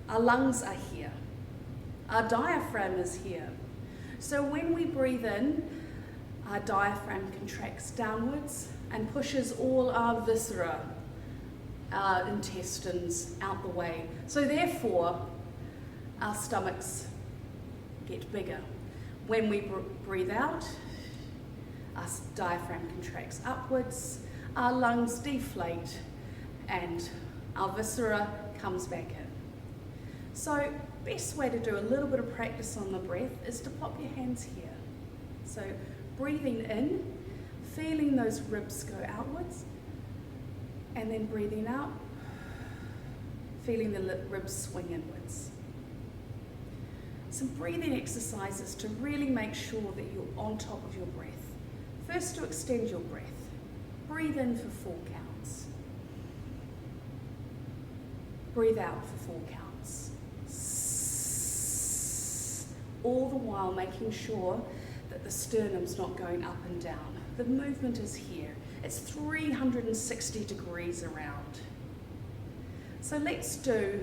Our lungs are here. Our diaphragm is here. So when we breathe in, our diaphragm contracts downwards and pushes all our viscera, our intestines out the way. So therefore, our stomachs get bigger. When we breathe out, our diaphragm contracts upwards, our lungs deflate, and our viscera comes back in. So, best way to do a little bit of practice on the breath is to pop your hands here. So, breathing in, feeling those ribs go outwards, and then breathing out, feeling the ribs swing inwards. Some breathing exercises to really make sure that you're on top of your breath. First, to extend your breath. Breathe in for 4 counts. Breathe out for 4 counts. All the while making sure that the sternum's not going up and down. The movement is here. It's 360 degrees around. So let's do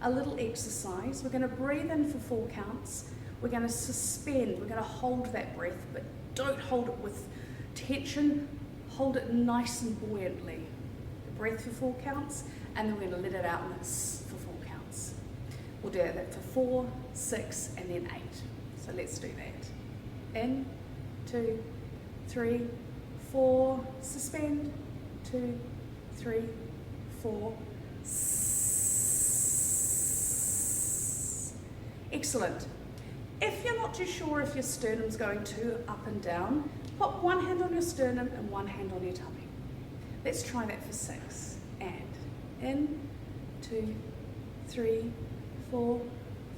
a little exercise. We're going to breathe in for 4 counts. We're going to suspend. We're going to hold that breath, but don't hold it with tension. Hold it nice and buoyantly. The breath for 4 counts, and then we're going to let it out for 4 counts. We'll do that for 4, 6, and then 8. So let's do that. In, 2, 3, 4, suspend, 2, 3, 4, Excellent. If you're not too sure if your sternum's going too up and down, pop one hand on your sternum and one hand on your tummy. Let's try that for 6. And in, 2, 3, 4,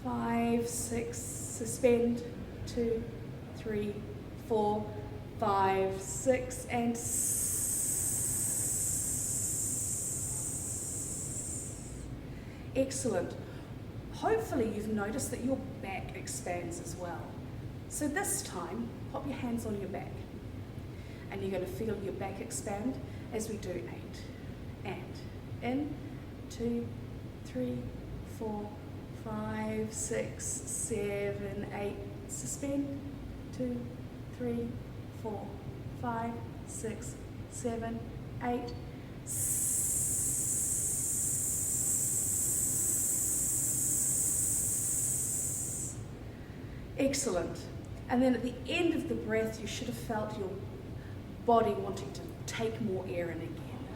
5, 6, suspend, 2, 3, 4, 5, 6, and Excellent. Hopefully you've noticed that your back expands as well. So this time, pop your hands on your back. And you're going to feel your back expand as we do 8. And in, 2, 3, 4, 5, 6, 7, 8. Suspend, 2, 3, 4, 5, 6, 7, 8. Excellent. And then at the end of the breath, you should have felt your body wanting to take more air in again.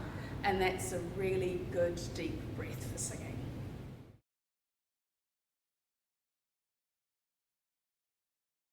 And that's a really good deep breath for singing.